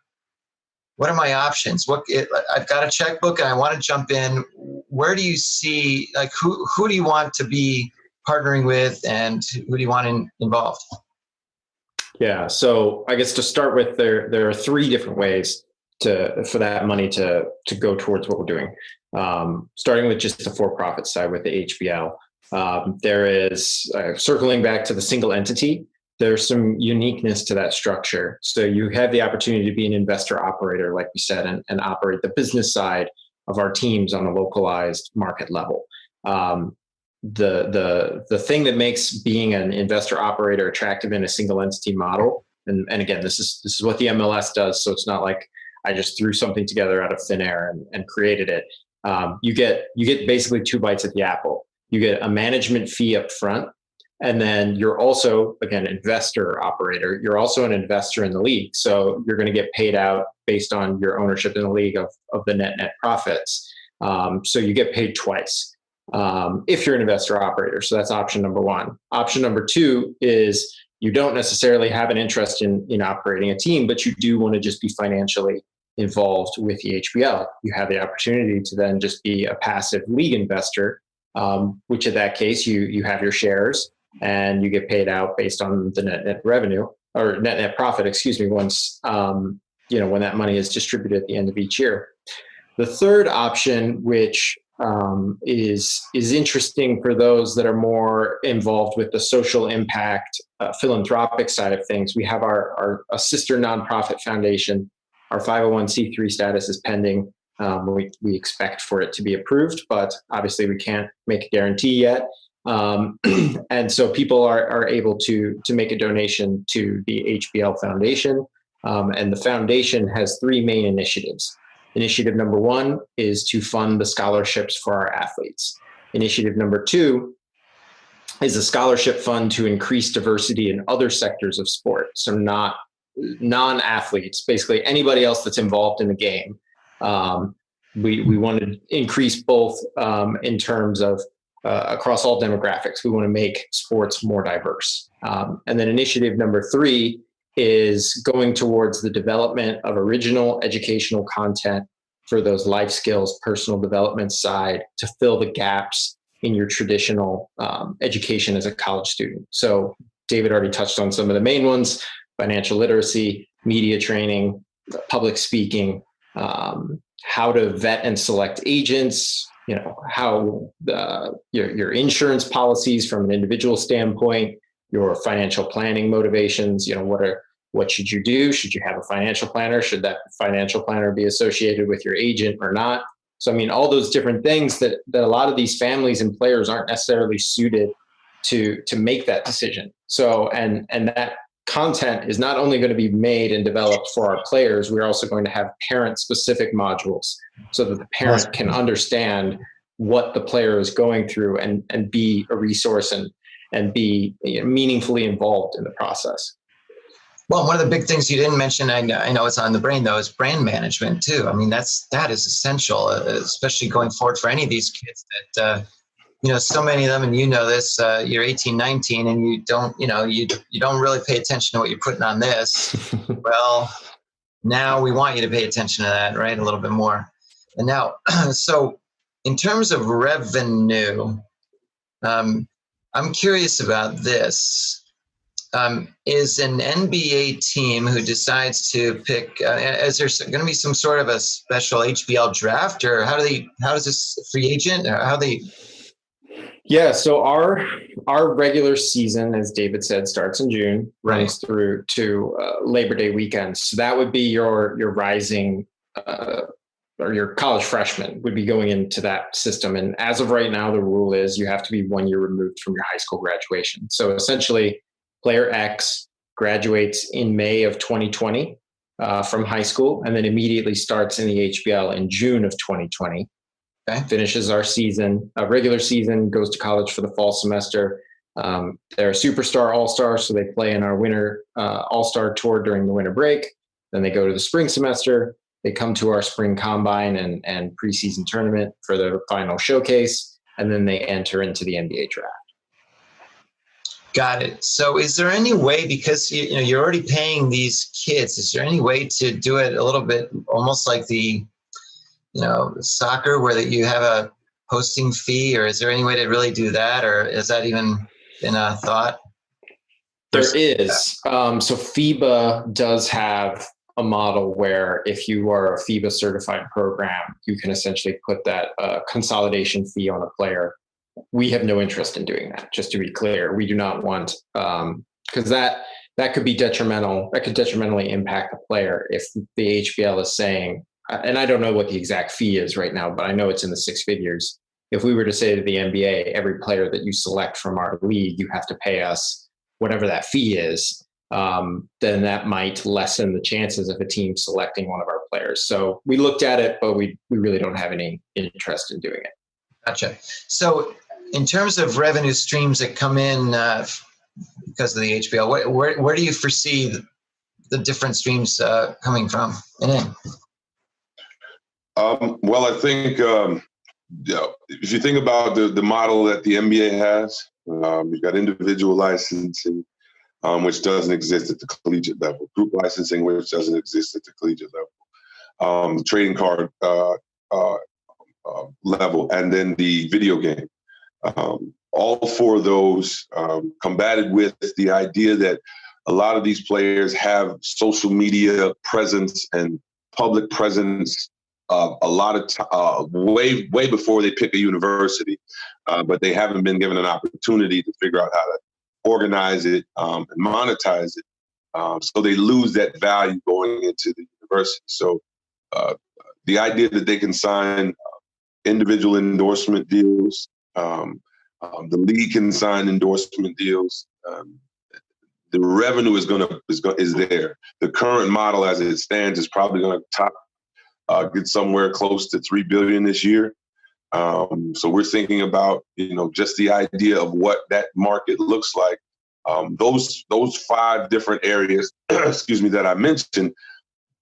options? I've got a checkbook, and I want to jump in. Where do you see, like, who do you want to be partnering with, and who do you want involved? Yeah. So I guess to start with, there are three different ways for that money to go towards what we're doing. Starting with just the for-profit side with the HBL. There is, circling back to the single entity, there's some uniqueness to that structure. So you have the opportunity to be an investor operator, like we said, and operate the business side of our teams on a localized market level. The thing that makes being an investor operator attractive in a single entity model, and again, this is what the MLS does. So it's not like I just threw something together out of thin air and created it. You get basically two bites at the apple. You get a management fee up front, and then you're also, again, investor operator. You're also an investor in the league. So you're going to get paid out based on your ownership in the league of the net profits. So you get paid twice if you're an investor operator. So that's option number one. Option number two is you don't necessarily have an interest in operating a team, but you do want to just be financially involved with the HBL. You have the opportunity to then just be a passive league investor, which in that case, you have your shares and you get paid out based on the net revenue or net profit, once, when that money is distributed at the end of each year. The third option, which is interesting for those that are more involved with the social impact, philanthropic side of things. We have a sister nonprofit foundation. Our 501c3 status is pending. We expect for it to be approved, but obviously we can't make a guarantee yet. And so people are able to make a donation to the HBL Foundation. And the foundation has three main initiatives. Initiative number one is to fund the scholarships for our athletes. Initiative number two is a scholarship fund to increase diversity in other sectors of sport. So not non-athletes, basically anybody else that's involved in the game. We want to increase both in terms of across all demographics. We want to make sports more diverse. And then initiative number three is going towards the development of original educational content for those life skills, personal development side to fill the gaps in your traditional education as a college student. So David already touched on some of the main ones: financial literacy, media training, public speaking, how to vet and select agents, how your insurance policies from an individual standpoint, your financial planning motivations, what should you do? Should you have a financial planner? Should that financial planner be associated with your agent or not? So, all those different things that a lot of these families and players aren't necessarily suited to make that decision. So, and that content is not only going to be made and developed for our players, we're also going to have parent-specific modules so that the parent can understand what the player is going through and be a resource and be meaningfully involved in the process. Well, one of the big things you didn't mention, I know it's on the brain though, is brand management too. That is essential, especially going forward for any of these kids that, so many of them, and this, you're 18, 19, and you don't really pay attention to what you're putting on this. Well, now we want you to pay attention to that, right? A little bit more. And now, so in terms of revenue, I'm curious about this. Is an NBA team who decides to pick, is there going to be some sort of a special HBL draft, or how does this free agent, Yeah, so our regular season, as David said, starts in June, runs through to Labor Day weekend. So that would be your rising or your college freshman would be going into that system. And as of right now, the rule is you have to be 1 year removed from your high school graduation. So essentially, player X graduates in May of 2020 from high school, and then immediately starts in the HBL in June of 2020. Okay. Finishes our season, regular season, goes to college for the fall semester. They're a superstar all-star, so they play in our winter all-star tour during the winter break. Then they go to the spring semester. They come to our spring combine and preseason tournament for the final showcase, and then they enter into the NBA draft. Got it. So is there any way, because you're already paying these kids, is there any way to do it a little bit almost like the soccer, where that you have a hosting fee, or is there any way to really do that, or is that even been a thought? There is. So FIBA does have a model where if you are a FIBA certified program, you can essentially put that consolidation fee on a player. We have no interest in doing that, just to be clear. We do not want, because that could be detrimental. That could detrimentally impact the player if the HBL is saying, and I don't know what the exact fee is right now, but I know it's in the six figures. If we were to say to the NBA, every player that you select from our league, you have to pay us whatever that fee is, then that might lessen the chances of a team selecting one of our players. So we looked at it, but we really don't have any interest in doing it. Gotcha. So in terms of revenue streams that come in because of the HBL, where do you foresee the different streams coming from and in? Well, I think if you think about the model that the NBA has, you've got individual licensing, which doesn't exist at the collegiate level, group licensing, which doesn't exist at the collegiate level, the trading card level, and then the video game. All four of those combated with the idea that a lot of these players have social media presence and public presence a lot of way before they pick a university, but they haven't been given an opportunity to figure out how to organize it and monetize it. So they lose that value going into the university. So the idea that they can sign individual endorsement deals, the league can sign endorsement deals. The revenue is there. The current model as it stands is probably going to top get somewhere close to $3 billion this year. So we're thinking about, just the idea of what that market looks like. Those five different areas, excuse me, that I mentioned,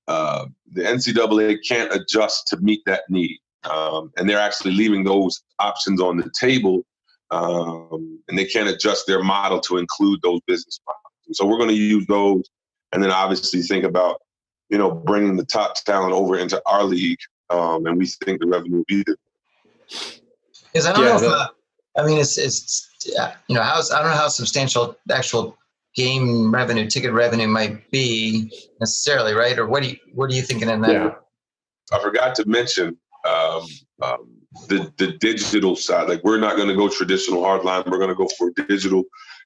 the NCAA can't adjust to meet that need. And they're actually leaving those options on the table, and they can't adjust their model to include those business models. And so we're going to use those, and then obviously think about, bringing the top talent over into our league, and we think the revenue will be there. Because I don't know if I don't know how substantial the actual game revenue, ticket revenue might be necessarily, right? Or what are you thinking in that? Yeah. I forgot to mention the digital side. Like, we're not going to go traditional hardline. We're going to go for digital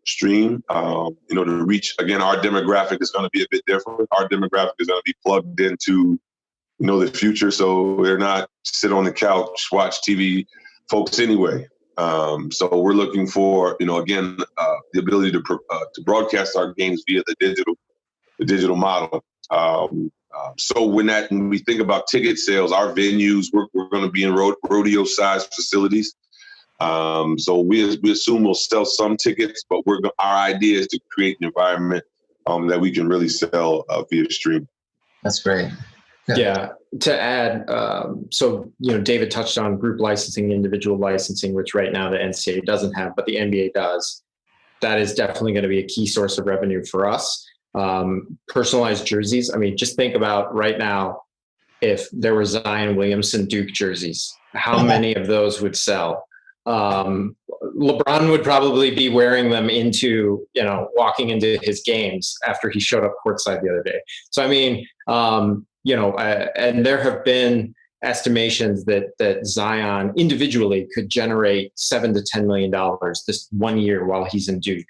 stream. To reach, again, our demographic is going to be a bit different. Our demographic is going to be plugged into, the future. So they're not sit on the couch, watch TV folks anyway. So we're looking for, again, the ability to broadcast our games via the digital model. So when we think about ticket sales, our venues, we're going to be in rodeo-sized facilities. So we assume we'll sell some tickets, but our idea is to create an environment that we can really sell via stream. That's great. Good. Yeah. To add, David touched on group licensing, individual licensing, which right now the NCAA doesn't have, but the NBA does. That is definitely going to be a key source of revenue for us. Personalized jerseys. I mean, just think about right now, if there were Zion Williamson Duke jerseys, how many of those would sell? LeBron would probably be wearing them walking into his games after he showed up courtside the other day. So, I mean, and there have been estimations that Zion individually could generate $7 to $10 million this 1 year while he's in Duke,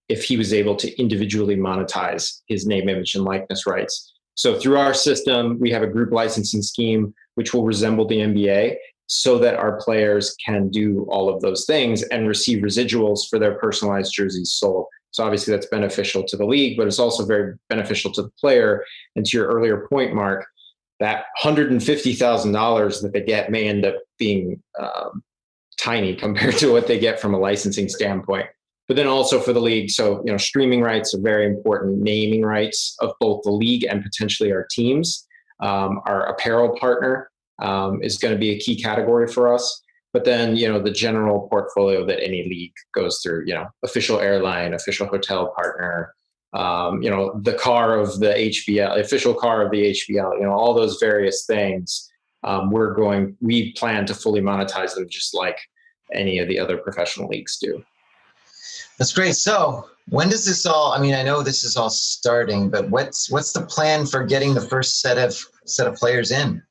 if he was able to individually monetize his name, image, and likeness rights. So through our system, we have a group licensing scheme which will resemble the NBA, so that our players can do all of those things and receive residuals for their personalized jerseys sold. So obviously that's beneficial to the league, but it's also very beneficial to the player. And to your earlier point, Mark, that $150,000 that they get may end up being tiny compared to what they get from a licensing standpoint. But then also for the league, so streaming rights are very important. Naming rights of both the league and potentially our teams. Our apparel partner is going to be a key category for us. But then the general portfolio that any league goes through. Official airline, official hotel partner. The car of the HBL, official car of the HBL. All those various things. We plan to fully monetize them just like any of the other professional leagues do. That's great. So when does this all, I know this is all starting, but what's the plan for getting the first set of players in?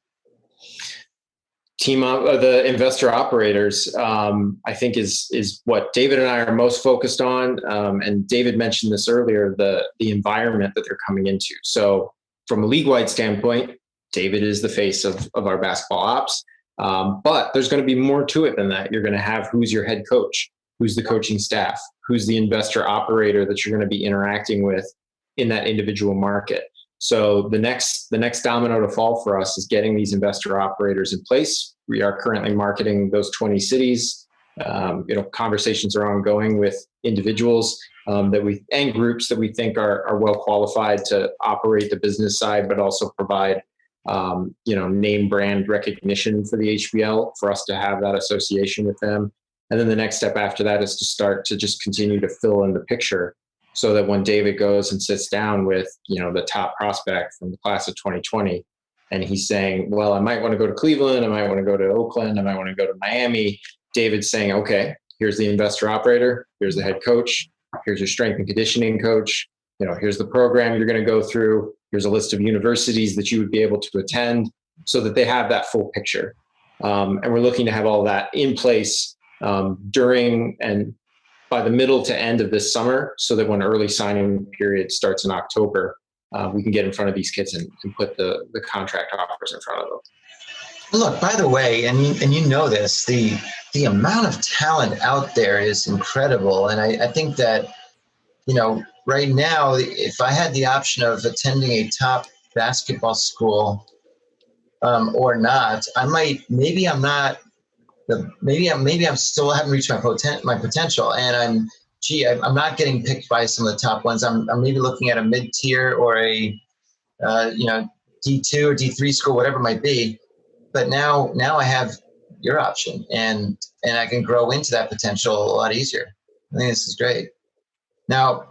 Team of the investor operators, I think is what David and I are most focused on. And David mentioned this earlier, the environment that they're coming into. So from a league-wide standpoint, David is the face of our basketball ops. But there's going to be more to it than that. You're going to have who's your head coach, who's the coaching staff, who's the investor operator that you're going to be interacting with in that individual market. So the next domino to fall for us is getting these investor operators in place. We are currently marketing those 20 cities. Conversations are ongoing with individuals and groups that we think are well qualified to operate the business side, but also provide name brand recognition for the HBL for us to have that association with them. And then the next step after that is to start to just continue to fill in the picture so that when David goes and sits down with, the top prospect from the class of 2020, and he's saying, well, I might want to go to Cleveland, I might want to go to Oakland, I might want to go to Miami. David's saying, okay, here's the investor operator, here's the head coach, here's your strength and conditioning coach, here's the program you're going to go through, here's a list of universities that you would be able to attend, so that they have that full picture. And we're looking to have all that in place during and by the middle to end of this summer, so that when early signing period starts in October, we can get in front of these kids and put the contract offers in front of them. Look, by the way, and you know this, the amount of talent out there is incredible. And I think that, right now, if I had the option of attending a top basketball school or not, maybe I'm still haven't reached my potential, and I'm not getting picked by some of the top ones. I'm maybe looking at a mid-tier or a D2 or D3 school, whatever it might be. But now I have your option, and I can grow into that potential a lot easier. I think this is great. Now,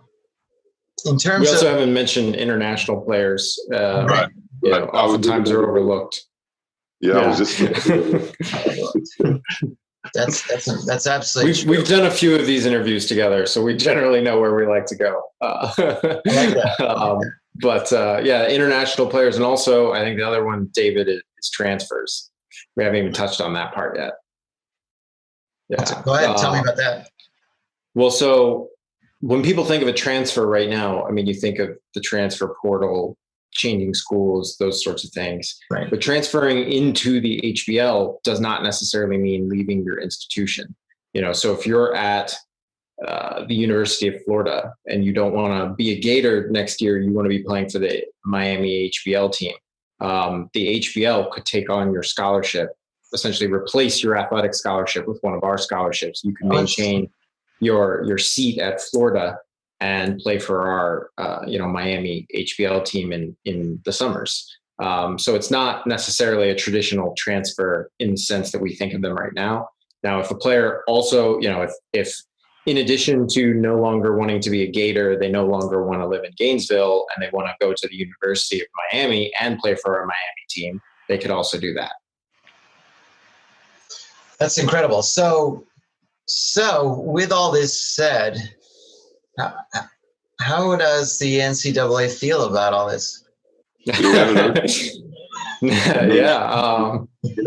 in terms we also of, haven't mentioned international players. Right. Oftentimes are overlooked. Yeah. I was just. That's absolutely. We've done a few of these interviews together, so we generally know where we like to go. I like that. But international players, and also I think the other one, David, is transfers. We haven't even touched on that part yet. Yeah. Go ahead, tell me about that. Well, so when people think of a transfer right now, you think of the transfer portal, changing schools, those sorts of things. Right. But transferring into the HBL does not necessarily mean leaving your institution. So if you're at the University of Florida and you don't want to be a Gator next year, you want to be playing for the Miami HBL team. The HBL could take on your scholarship, essentially replace your athletic scholarship with one of our scholarships. You can maintain your seat at Florida and play for our, Miami HBL team in the summers. So it's not necessarily a traditional transfer in the sense that we think of them right now. Now, if a player also, if in addition to no longer wanting to be a Gator, they no longer want to live in Gainesville and they want to go to the University of Miami and play for our Miami team, they could also do that. That's incredible. So with all this said, how does the NCAA feel about all this? Yeah.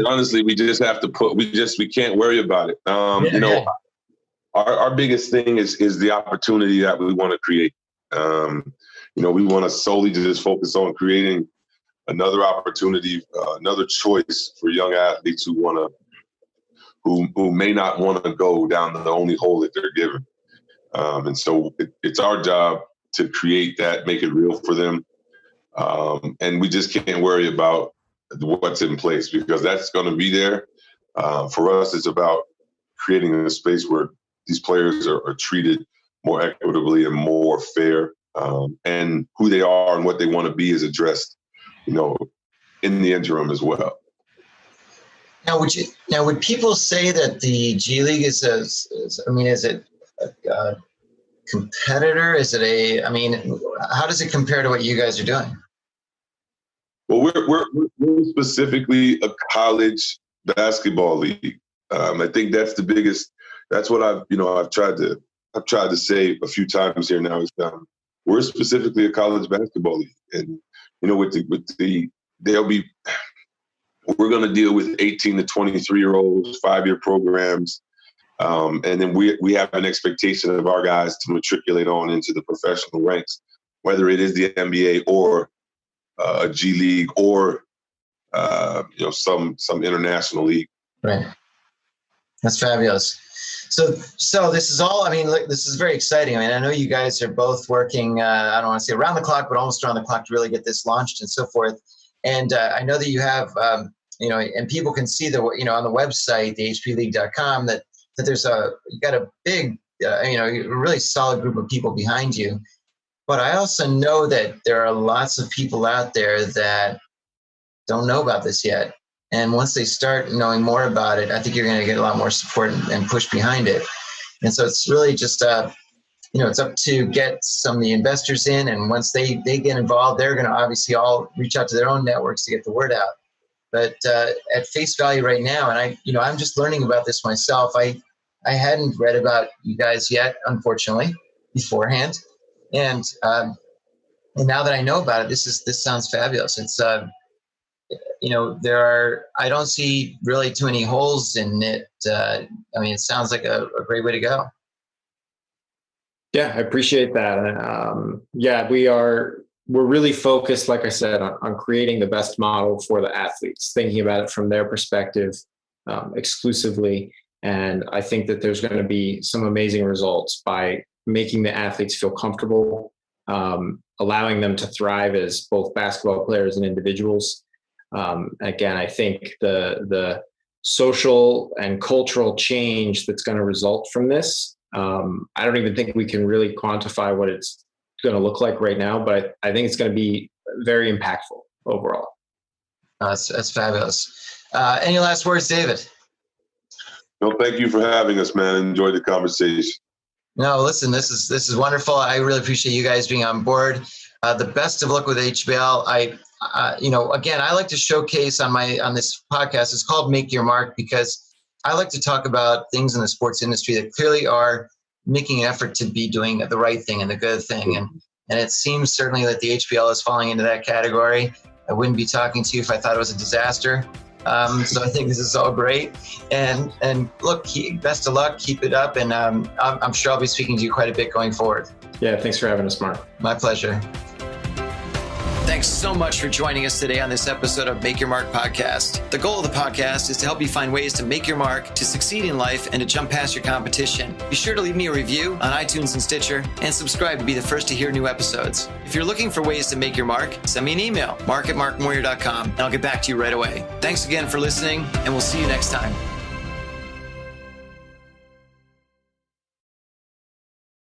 Honestly, we just have to we can't worry about it. Our biggest thing is the opportunity that we want to create. We want to solely just focus on creating another opportunity, another choice for young athletes who may not want to go down the only hole that they're given. And so it's our job to create that, make it real for them. And we just can't worry about what's in place because that's going to be there. For us, it's about creating a space where these players are treated more equitably and more fair, and who they are and what they want to be is addressed, in the interim as well. Now, would people say that the G League is it a competitor? Is it how does it compare to what you guys are doing? Well, we're specifically a college basketball league. I think that's the biggest. That's what I've tried to say a few times here now. Is we're specifically a college basketball league, and we're going to deal with 18 to 23-year-olds, 5-year programs, and then we have an expectation of our guys to matriculate on into the professional ranks, whether it is the NBA or a G League or some international league. Right. That's fabulous. So this is all. This is very exciting. I know you guys are both working. I don't want to say around the clock, but almost around the clock to really get this launched and so forth. And I know that you have, and people can see on the website, the hbleague.com, that there's you got a big, a really solid group of people behind you. But I also know that there are lots of people out there that don't know about this yet. And once they start knowing more about it, I think you're going to get a lot more support and push behind it. And so it's really just, it's up to get some of the investors in. And once they get involved, they're going to obviously all reach out to their own networks to get the word out. But at face value right now, and I'm just learning about this myself. I hadn't read about you guys yet, unfortunately, beforehand. And now that I know about it, this sounds fabulous. It's I don't see really too many holes in it. It sounds like a great way to go. Yeah, I appreciate that. We're really focused, like I said, on creating the best model for the athletes, thinking about it from their perspective exclusively. And I think that there's going to be some amazing results by making the athletes feel comfortable, allowing them to thrive as both basketball players and individuals. Again, I think the social and cultural change that's going to result from this, I don't even think we can really quantify what it's going to look like right now, but I think it's going to be very impactful overall. That's fabulous. Any last words, David? No, thank you for having us, man. Enjoyed the conversation. No, listen, this is wonderful. I really appreciate you guys being on board. The best of luck with HBL. Again, I like to showcase on this podcast. It's called Make Your Mark because I like to talk about things in the sports industry that clearly are making an effort to be doing the right thing and the good thing. And it seems certainly that the HBL is falling into that category. I wouldn't be talking to you if I thought it was a disaster. So I think this is all great. And look, best of luck. Keep it up. And I'm sure I'll be speaking to you quite a bit going forward. Yeah, thanks for having us, Mark. My pleasure. Thanks so much for joining us today on this episode of Make Your Mark podcast. The goal of the podcast is to help you find ways to make your mark, to succeed in life, and to jump past your competition. Be sure to leave me a review on iTunes and Stitcher, and subscribe to be the first to hear new episodes. If you're looking for ways to make your mark, send me an email, mark@markmoyer.com, and I'll get back to you right away. Thanks again for listening, and we'll see you next time.